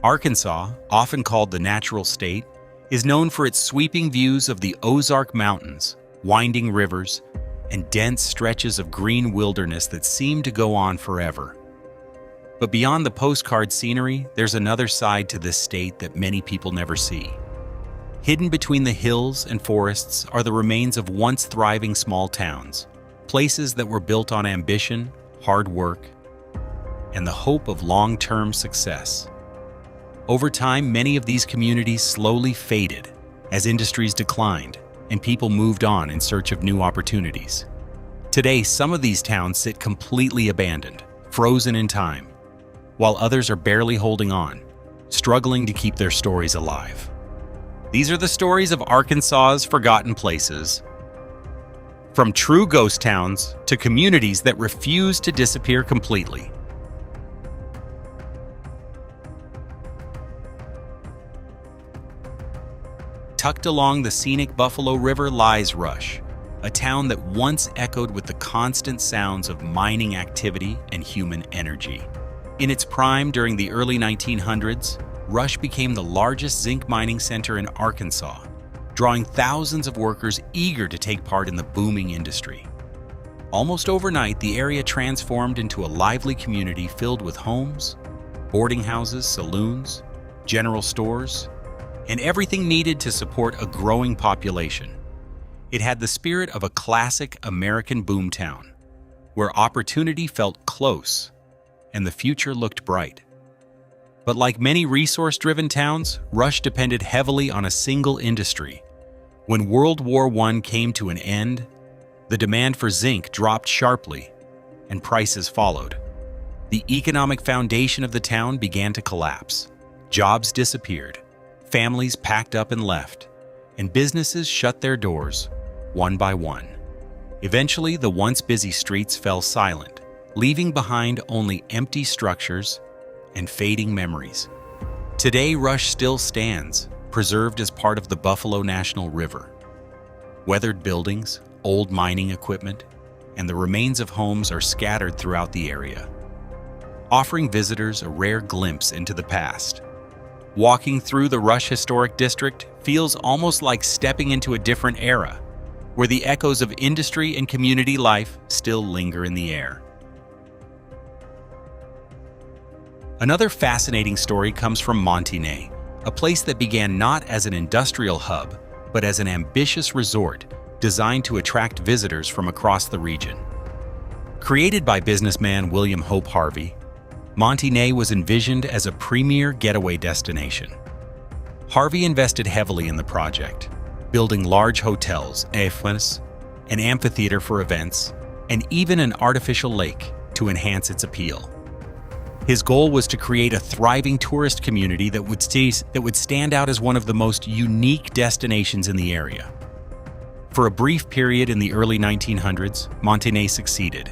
Arkansas, often called the natural state, is known for its sweeping views of the Ozark Mountains, winding rivers, and dense stretches of green wilderness that seem to go on forever. But beyond the postcard scenery, there's another side to this state that many people never see. Hidden between the hills and forests are the remains of once thriving small towns, places that were built on ambition, hard work, and the hope of long-term success. Over time, many of these communities slowly faded as industries declined and people moved on in search of new opportunities. Today, some of these towns sit completely abandoned, frozen in time, while others are barely holding on, struggling to keep their stories alive. These are the stories of Arkansas's forgotten places, from true ghost towns to communities that refuse to disappear completely. Tucked along the scenic Buffalo River lies Rush, a town that once echoed with the constant sounds of mining activity and human energy. In its prime during the early 1900s, Rush became the largest zinc mining center in Arkansas, drawing thousands of workers eager to take part in the booming industry. Almost overnight, the area transformed into a lively community filled with homes, boarding houses, saloons, general stores, and everything needed to support a growing population. It had the spirit of a classic American boomtown, where opportunity felt close and the future looked bright. But like many resource-driven towns, Rush depended heavily on a single industry. When World War I came to an end, the demand for zinc dropped sharply, and prices followed. The economic foundation of the town began to collapse. Jobs disappeared, families packed up and left, and businesses shut their doors, one by one. Eventually, the once busy streets fell silent, leaving behind only empty structures and fading memories. Today, Rush still stands, preserved as part of the Buffalo National River. Weathered buildings, old mining equipment, and the remains of homes are scattered throughout the area, offering visitors a rare glimpse into the past. Walking through the Rush Historic District feels almost like stepping into a different era, where the echoes of industry and community life still linger in the air. Another fascinating story comes from Montigny, a place that began not as an industrial hub, but as an ambitious resort designed to attract visitors from across the region. Created by businessman William Hope Harvey, Montigny was envisioned as a premier getaway destination. Harvey invested heavily in the project, building large hotels, an amphitheater for events, and even an artificial lake to enhance its appeal. His goal was to create a thriving tourist community that would stand out as one of the most unique destinations in the area. For a brief period in the early 1900s, Montigny succeeded.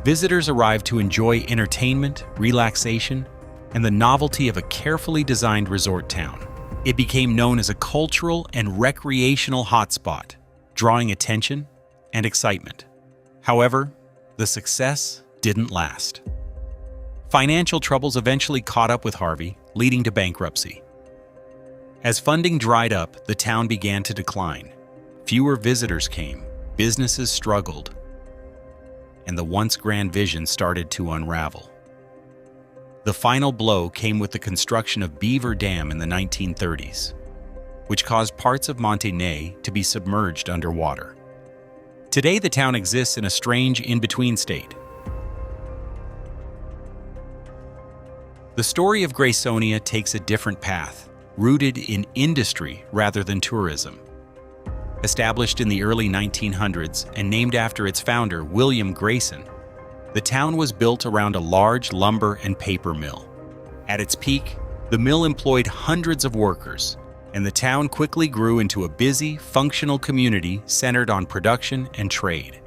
Visitors arrived to enjoy entertainment, relaxation, and the novelty of a carefully designed resort town. It became known as a cultural and recreational hotspot, drawing attention and excitement. However, the success didn't last. Financial troubles eventually caught up with Harvey, leading to bankruptcy. As funding dried up, the town began to decline. Fewer visitors came, businesses struggled, and the once grand vision started to unravel. The final blow came with the construction of Beaver Dam in the 1930s, which caused parts of Montigny to be submerged underwater. Today, the town exists in a strange in-between state. The story of Graysonia takes a different path, rooted in industry rather than tourism. Established in the early 1900s and named after its founder, William Grayson, the town was built around a large lumber and paper mill. At its peak, the mill employed hundreds of workers, and the town quickly grew into a busy, functional community centered on production and trade.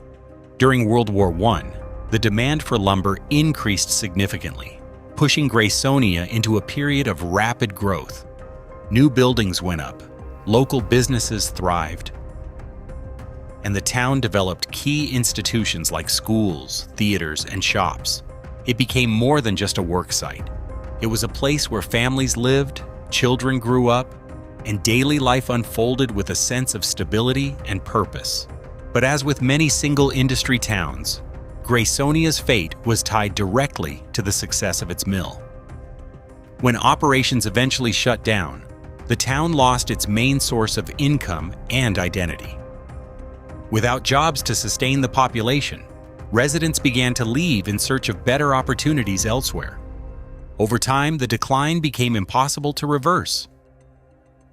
During World War I, the demand for lumber increased significantly, pushing Graysonia into a period of rapid growth. New buildings went up, local businesses thrived, and the town developed key institutions like schools, theaters, and shops. It became more than just a work site. It was a place where families lived, children grew up, and daily life unfolded with a sense of stability and purpose. But as with many single-industry towns, Graysonia's fate was tied directly to the success of its mill. When operations eventually shut down, the town lost its main source of income and identity. Without jobs to sustain the population, residents began to leave in search of better opportunities elsewhere. Over time, the decline became impossible to reverse.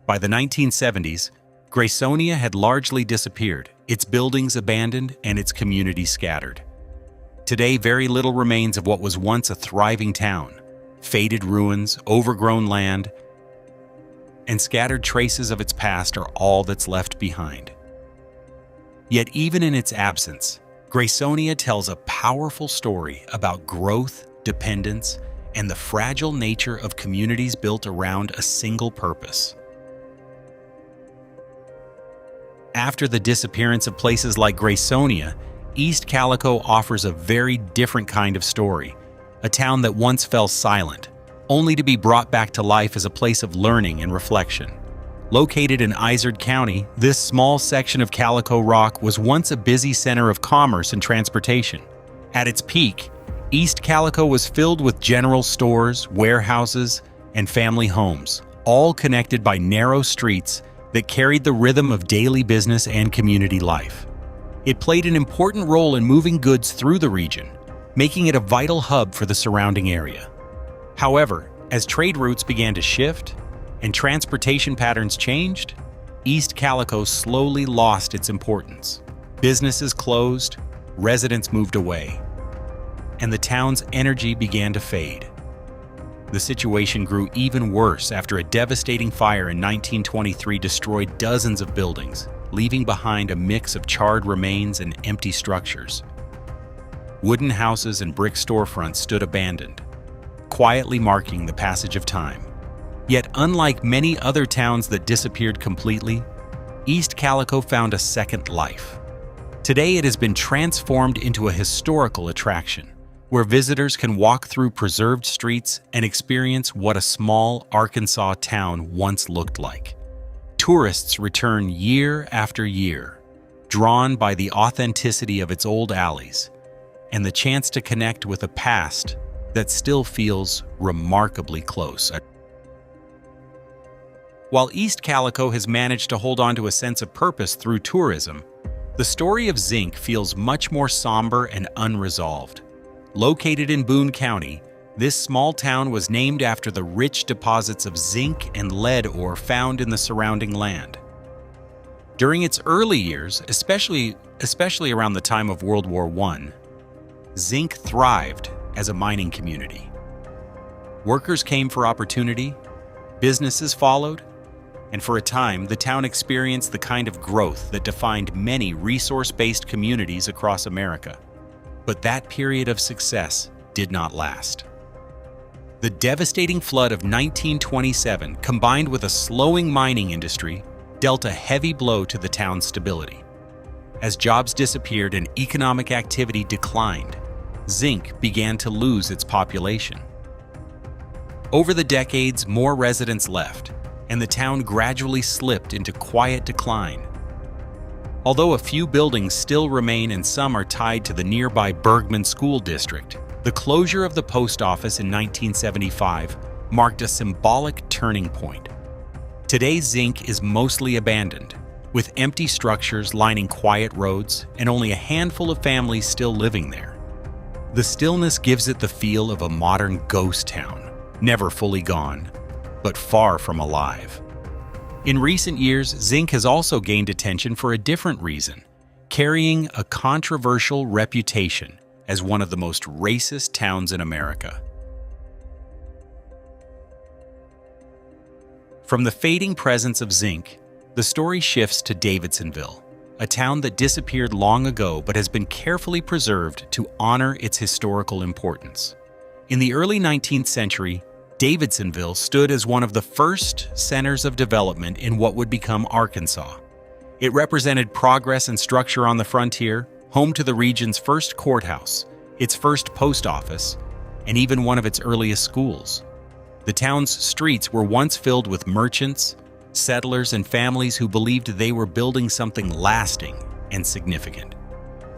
By the 1970s, Graysonia had largely disappeared, its buildings abandoned and its community scattered. Today, very little remains of what was once a thriving town. Faded ruins, overgrown land, and scattered traces of its past are all that's left behind. Yet even in its absence, Graysonia tells a powerful story about growth, dependence, and the fragile nature of communities built around a single purpose. After the disappearance of places like Graysonia, East Calico offers a very different kind of story, a town that once fell silent, only to be brought back to life as a place of learning and reflection. Located in Izard County, this small section of Calico Rock was once a busy center of commerce and transportation. At its peak, East Calico was filled with general stores, warehouses, and family homes, all connected by narrow streets that carried the rhythm of daily business and community life. It played an important role in moving goods through the region, making it a vital hub for the surrounding area. However, as trade routes began to shift and transportation patterns changed, East Calico slowly lost its importance. Businesses closed, residents moved away, and the town's energy began to fade. The situation grew even worse after a devastating fire in 1923 destroyed dozens of buildings, leaving behind a mix of charred remains and empty structures. Wooden houses and brick storefronts stood abandoned, quietly marking the passage of time. Yet, unlike many other towns that disappeared completely, East Calico found a second life. Today, it has been transformed into a historical attraction, where visitors can walk through preserved streets and experience what a small Arkansas town once looked like. Tourists return year after year, drawn by the authenticity of its old alleys and the chance to connect with a past that still feels remarkably close. While East Calico has managed to hold on to a sense of purpose through tourism, the story of zinc feels much more somber and unresolved. Located in Boone County, this small town was named after the rich deposits of zinc and lead ore found in the surrounding land. During its early years, especially around the time of World War I, zinc thrived as a mining community. Workers came for opportunity, businesses followed, and for a time, the town experienced the kind of growth that defined many resource-based communities across America. But that period of success did not last. The devastating flood of 1927, combined with a slowing mining industry, dealt a heavy blow to the town's stability. As jobs disappeared and economic activity declined, zinc began to lose its population. Over the decades, more residents left, and the town gradually slipped into quiet decline. Although a few buildings still remain and some are tied to the nearby Bergman School District, the closure of the post office in 1975 marked a symbolic turning point. Today, zinc is mostly abandoned, with empty structures lining quiet roads and only a handful of families still living there. The stillness gives it the feel of a modern ghost town, never fully gone, but far from alive. In recent years, zinc has also gained attention for a different reason, carrying a controversial reputation as one of the most racist towns in America. From the fading presence of zinc, the story shifts to Davidsonville, a town that disappeared long ago but has been carefully preserved to honor its historical importance. In the early 19th century, Davidsonville stood as one of the first centers of development in what would become Arkansas. It represented progress and structure on the frontier, home to the region's first courthouse, its first post office, and even one of its earliest schools. The town's streets were once filled with merchants, settlers, and families who believed they were building something lasting and significant.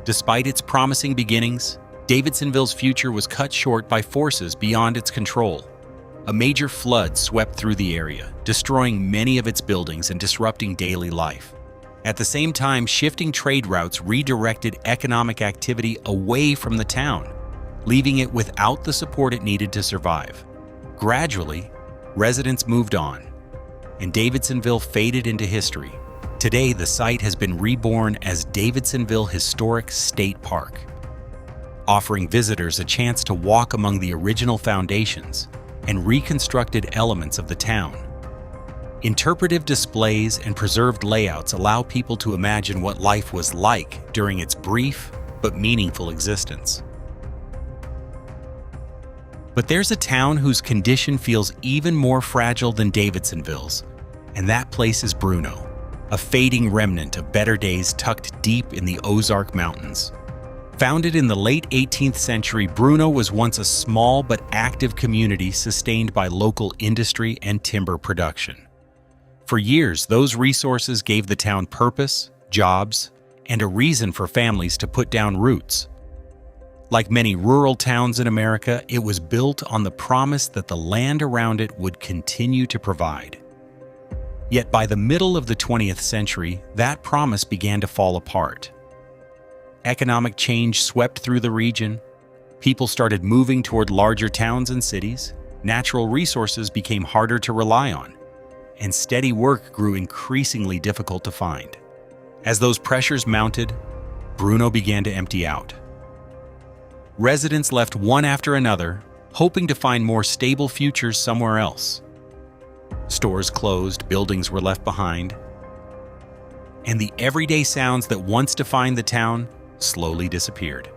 Despite its promising beginnings, Davidsonville's future was cut short by forces beyond its control. A major flood swept through the area, destroying many of its buildings and disrupting daily life. At the same time, shifting trade routes redirected economic activity away from the town, leaving it without the support it needed to survive. Gradually, residents moved on, and Davidsonville faded into history. Today, the site has been reborn as Davidsonville Historic State Park, offering visitors a chance to walk among the original foundations and reconstructed elements of the town. Interpretive displays and preserved layouts allow people to imagine what life was like during its brief but meaningful existence. But there's a town whose condition feels even more fragile than Davidsonville's, and that place is Bruno, a fading remnant of better days tucked deep in the Ozark Mountains. Founded in the late 18th century, Bruno was once a small but active community sustained by local industry and timber production. For years, those resources gave the town purpose, jobs, and a reason for families to put down roots. Like many rural towns in America, it was built on the promise that the land around it would continue to provide. Yet by the middle of the 20th century, that promise began to fall apart. Economic change swept through the region. People started moving toward larger towns and cities. Natural resources became harder to rely on, and steady work grew increasingly difficult to find. As those pressures mounted, Bruno began to empty out. Residents left one after another, hoping to find more stable futures somewhere else. Stores closed, buildings were left behind, and the everyday sounds that once defined the town slowly disappeared.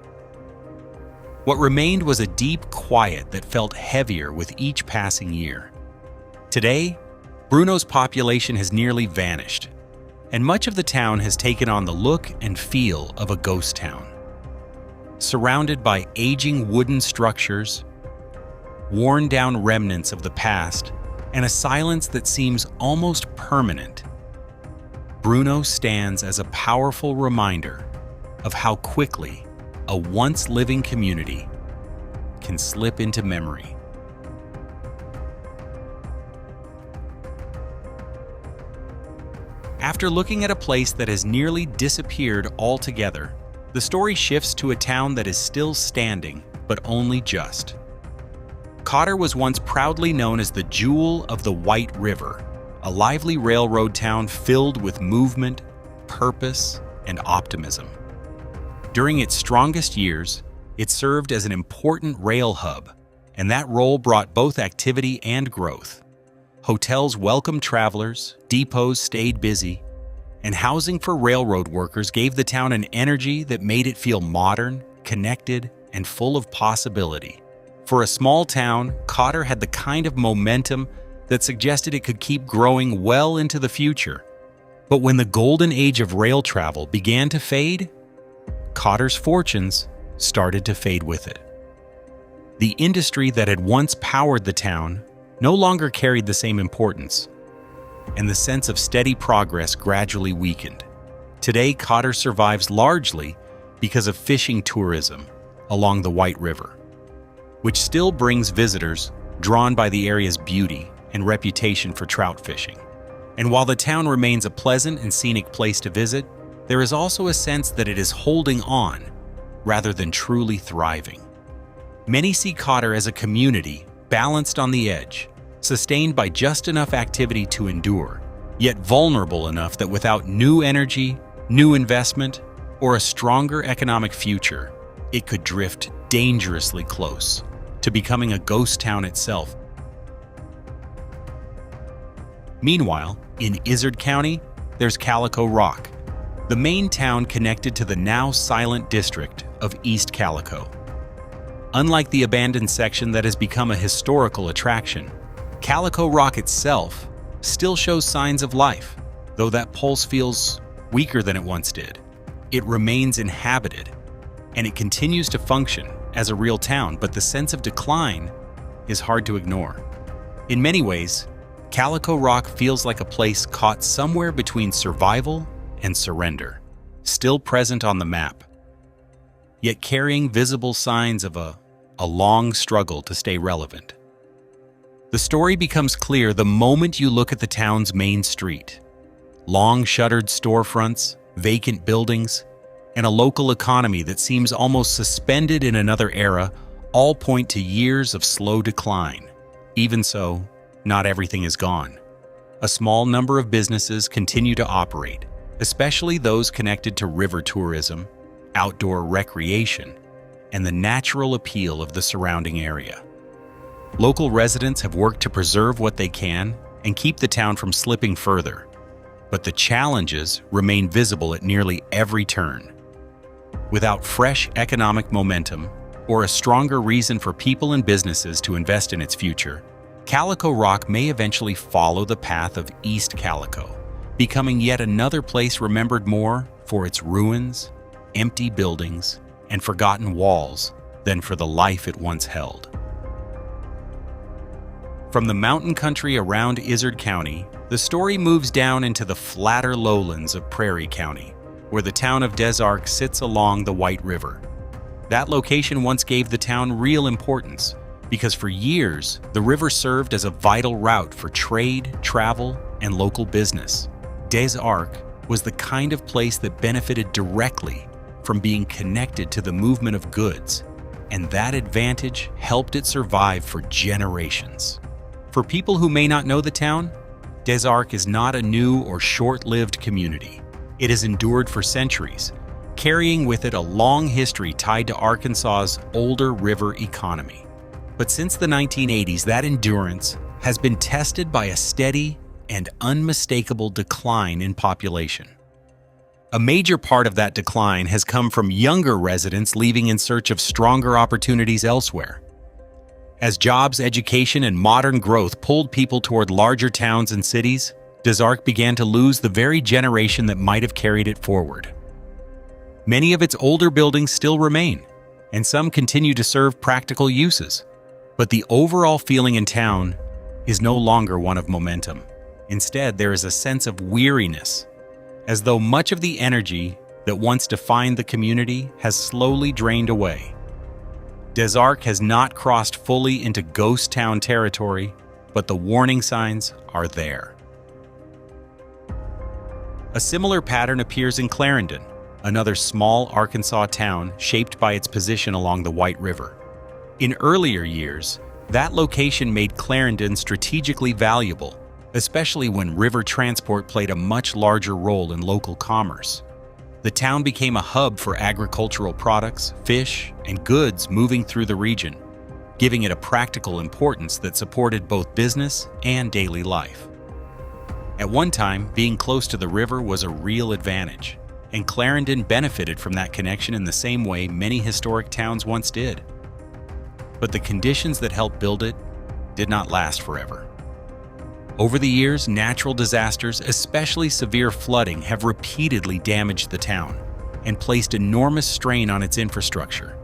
What remained was a deep quiet that felt heavier with each passing year. Today, Bruno's population has nearly vanished, and much of the town has taken on the look and feel of a ghost town. Surrounded by aging wooden structures, worn-down remnants of the past, and a silence that seems almost permanent, Bruno stands as a powerful reminder of how quickly a once-living community can slip into memory. After looking at a place that has nearly disappeared altogether, the story shifts to a town that is still standing, but only just. Cotter was once proudly known as the Jewel of the White River, a lively railroad town filled with movement, purpose, and optimism. During its strongest years, it served as an important rail hub, and that role brought both activity and growth. Hotels welcomed travelers, depots stayed busy, and housing for railroad workers gave the town an energy that made it feel modern, connected, and full of possibility. For a small town, Cotter had the kind of momentum that suggested it could keep growing well into the future. But when the golden age of rail travel began to fade, Cotter's fortunes started to fade with it. The industry that had once powered the town no longer carried the same importance, and the sense of steady progress gradually weakened. Today, Cotter survives largely because of fishing tourism along the White River, which still brings visitors drawn by the area's beauty and reputation for trout fishing. And while the town remains a pleasant and scenic place to visit, there is also a sense that it is holding on rather than truly thriving. Many see Cotter as a community balanced on the edge, sustained by just enough activity to endure, yet vulnerable enough that without new energy, new investment, or a stronger economic future, it could drift dangerously close to becoming a ghost town itself. Meanwhile, in Izard County, there's Calico Rock, the main town connected to the now silent district of East Calico. Unlike the abandoned section that has become a historical attraction, Calico Rock itself still shows signs of life, though that pulse feels weaker than it once did. It remains inhabited, and it continues to function as a real town, but the sense of decline is hard to ignore. In many ways, Calico Rock feels like a place caught somewhere between survival and surrender, still present on the map, yet carrying visible signs of a long struggle to stay relevant. The story becomes clear the moment you look at the town's main street. Long shuttered storefronts, vacant buildings, and a local economy that seems almost suspended in another era all point to years of slow decline. Even so, not everything is gone. A small number of businesses continue to operate, especially those connected to river tourism, outdoor recreation, and the natural appeal of the surrounding area. Local residents have worked to preserve what they can and keep the town from slipping further, but the challenges remain visible at nearly every turn. Without fresh economic momentum or a stronger reason for people and businesses to invest in its future, Calico Rock may eventually follow the path of East Calico, becoming yet another place remembered more for its ruins, empty buildings, and forgotten walls than for the life it once held. From the mountain country around Izard County, the story moves down into the flatter lowlands of Prairie County, where the town of Des Arcs sits along the White River. That location once gave the town real importance, because for years, the river served as a vital route for trade, travel, and local business. Des Arcs was the kind of place that benefited directly from being connected to the movement of goods, and that advantage helped it survive for generations. For people who may not know the town, Des Arcs is not a new or short-lived community. It has endured for centuries, carrying with it a long history tied to Arkansas's older river economy. But since the 1980s, that endurance has been tested by a steady and unmistakable decline in population. A major part of that decline has come from younger residents leaving in search of stronger opportunities elsewhere. As jobs, education, and modern growth pulled people toward larger towns and cities, Des Arcs began to lose the very generation that might have carried it forward. Many of its older buildings still remain, and some continue to serve practical uses. But the overall feeling in town is no longer one of momentum. Instead, there is a sense of weariness, as though much of the energy that once defined the community has slowly drained away. Des Arcs has not crossed fully into ghost town territory, but the warning signs are there. A similar pattern appears in Clarendon, another small Arkansas town shaped by its position along the White River. In earlier years, that location made Clarendon strategically valuable, especially when river transport played a much larger role in local commerce. The town became a hub for agricultural products, fish, and goods moving through the region, giving it a practical importance that supported both business and daily life. At one time, being close to the river was a real advantage, and Clarendon benefited from that connection in the same way many historic towns once did. But the conditions that helped build it did not last forever. Over the years, natural disasters, especially severe flooding, have repeatedly damaged the town and placed enormous strain on its infrastructure.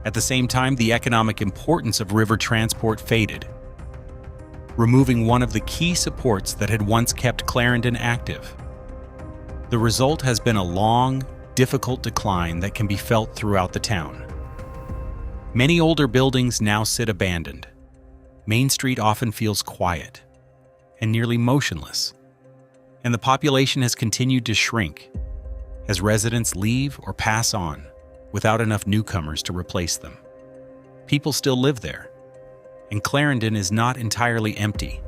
At the same time, the economic importance of river transport faded, removing one of the key supports that had once kept Clarendon active. The result has been a long, difficult decline that can be felt throughout the town. Many older buildings now sit abandoned. Main Street often feels quiet and nearly motionless, and the population has continued to shrink as residents leave or pass on without enough newcomers to replace them. People still live there, and Clarendon is not entirely empty,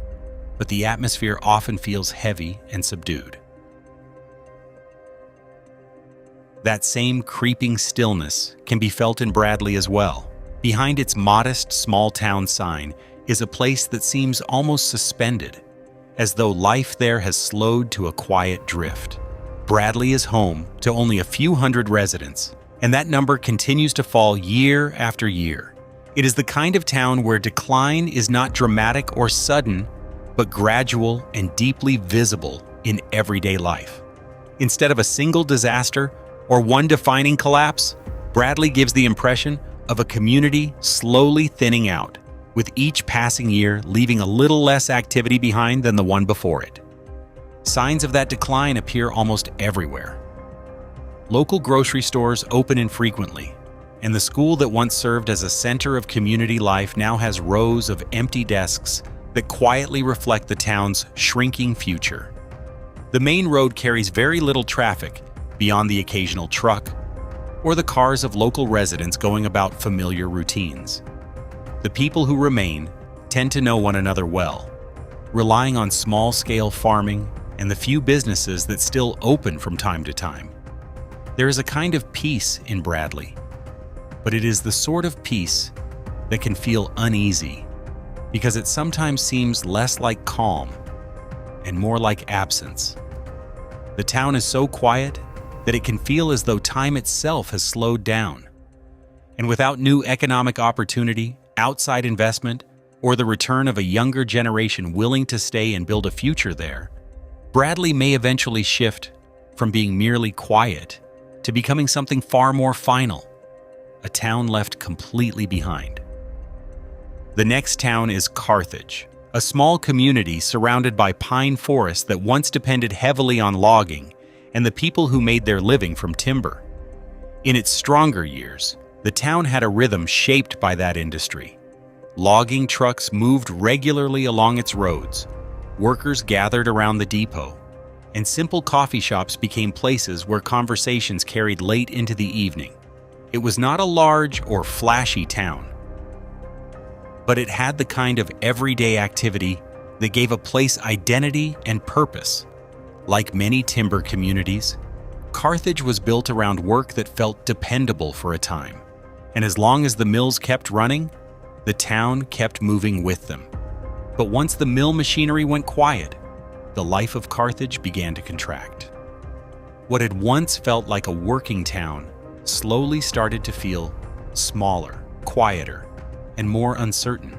but the atmosphere often feels heavy and subdued. That same creeping stillness can be felt in Bradley as well. Behind its modest small-town sign is a place that seems almost suspended, as though life there has slowed to a quiet drift. Bradley is home to only a few hundred residents, and that number continues to fall year after year. It is the kind of town where decline is not dramatic or sudden, but gradual and deeply visible in everyday life. Instead of a single disaster or one defining collapse, Bradley gives the impression of a community slowly thinning out, with each passing year leaving a little less activity behind than the one before it. Signs of that decline appear almost everywhere. Local grocery stores open infrequently, and the school that once served as a center of community life now has rows of empty desks that quietly reflect the town's shrinking future. The main road carries very little traffic beyond the occasional truck or the cars of local residents going about familiar routines. The people who remain tend to know one another well, relying on small-scale farming and the few businesses that still open from time to time. There is a kind of peace in Bradley, but it is the sort of peace that can feel uneasy because it sometimes seems less like calm and more like absence. The town is so quiet that it can feel as though time itself has slowed down. And without new economic opportunity, outside investment, or the return of a younger generation willing to stay and build a future there, Bradley may eventually shift from being merely quiet to becoming something far more final, a town left completely behind. The next town is Carthage, a small community surrounded by pine forests that once depended heavily on logging and the people who made their living from timber. In its stronger years, the town had a rhythm shaped by that industry. Logging trucks moved regularly along its roads, workers gathered around the depot, and simple coffee shops became places where conversations carried late into the evening. It was not a large or flashy town, but it had the kind of everyday activity that gave a place identity and purpose. Like many timber communities, Carthage was built around work that felt dependable for a time, and as long as the mills kept running, the town kept moving with them. But once the mill machinery went quiet, the life of Carthage began to contract. What had once felt like a working town slowly started to feel smaller, quieter, and more uncertain.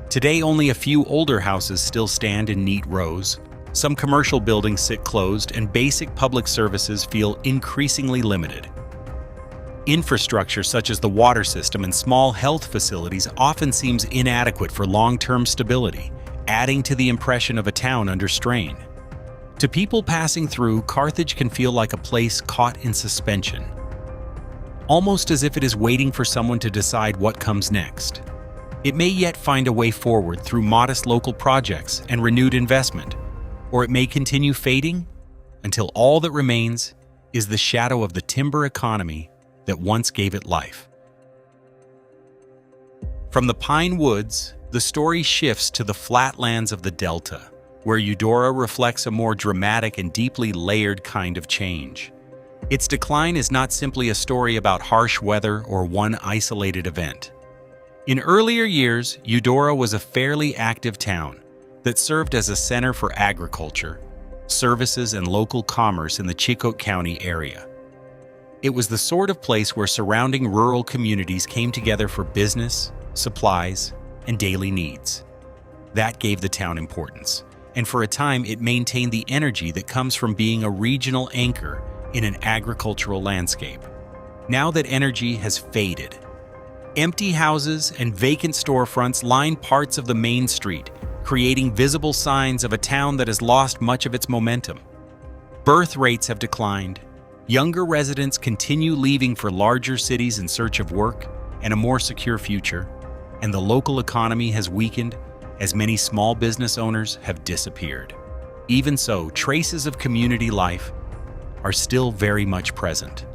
Today, only a few older houses still stand in neat rows, some commercial buildings sit closed, and basic public services feel increasingly limited. Infrastructure such as the water system and small health facilities often seems inadequate for long-term stability, adding to the impression of a town under strain. To people passing through, Carthage can feel like a place caught in suspension, almost as if it is waiting for someone to decide what comes next. It may yet find a way forward through modest local projects and renewed investment, or it may continue fading until all that remains is the shadow of the timber economy that once gave it life. From the pine woods, the story shifts to the flatlands of the Delta, where Eudora reflects a more dramatic and deeply layered kind of change. Its decline is not simply a story about harsh weather or one isolated event. In earlier years, Eudora was a fairly active town that served as a center for agriculture, services, and local commerce in the Chilcote County area. It was the sort of place where surrounding rural communities came together for business, supplies, and daily needs. That gave the town importance, and for a time it maintained the energy that comes from being a regional anchor in an agricultural landscape. Now that energy has faded, empty houses and vacant storefronts line parts of the main street, creating visible signs of a town that has lost much of its momentum. Birth rates have declined, younger residents continue leaving for larger cities in search of work and a more secure future, and the local economy has weakened as many small business owners have disappeared. Even so, traces of community life are still very much present.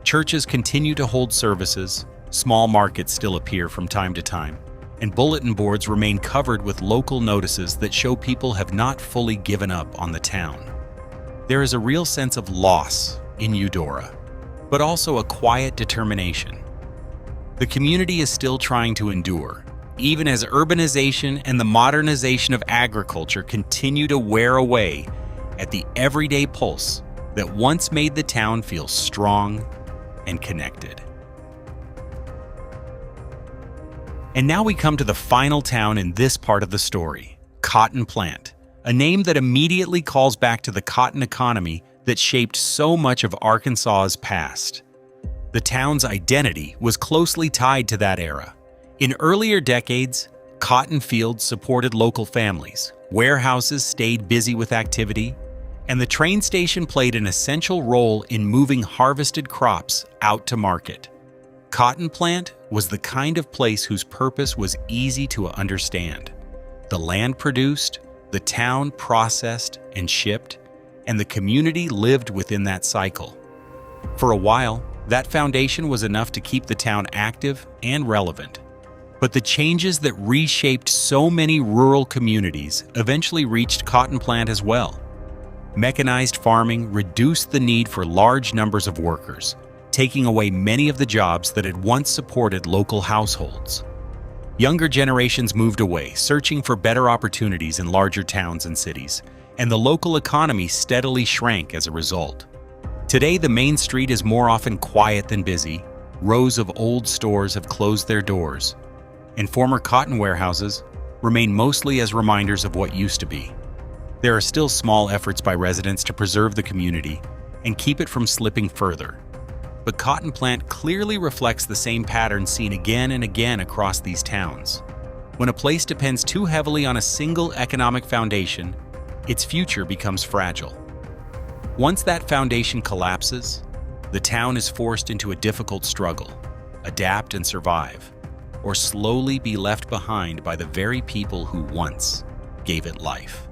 Churches continue to hold services, small markets still appear from time to time, and bulletin boards remain covered with local notices that show people have not fully given up on the town. There is a real sense of loss in Eudora, but also a quiet determination. The community is still trying to endure, even as urbanization and the modernization of agriculture continue to wear away at the everyday pulse that once made the town feel strong and connected. And now we come to the final town in this part of the story, Cotton Plant, a name that immediately calls back to the cotton economy that shaped so much of Arkansas's past. The town's identity was closely tied to that era. In earlier decades, cotton fields supported local families, warehouses stayed busy with activity, and the train station played an essential role in moving harvested crops out to market. Cotton plant was the kind of place whose purpose was easy to understand. The land produced, the town processed and shipped, and the community lived within that cycle. For a while, that foundation was enough to keep the town active and relevant. But the changes that reshaped so many rural communities eventually reached cotton plant as well. Mechanized farming reduced the need for large numbers of workers, taking away many of the jobs that had once supported local households. Younger generations moved away, searching for better opportunities in larger towns and cities, and the local economy steadily shrank as a result. Today, the main street is more often quiet than busy. Rows of old stores have closed their doors, and former cotton warehouses remain mostly as reminders of what used to be. There are still small efforts by residents to preserve the community and keep it from slipping further. But cotton plant clearly reflects the same pattern seen again and again across these towns. When a place depends too heavily on a single economic foundation, its future becomes fragile. Once that foundation collapses, the town is forced into a difficult struggle: adapt and survive, or slowly be left behind by the very people who once gave it life.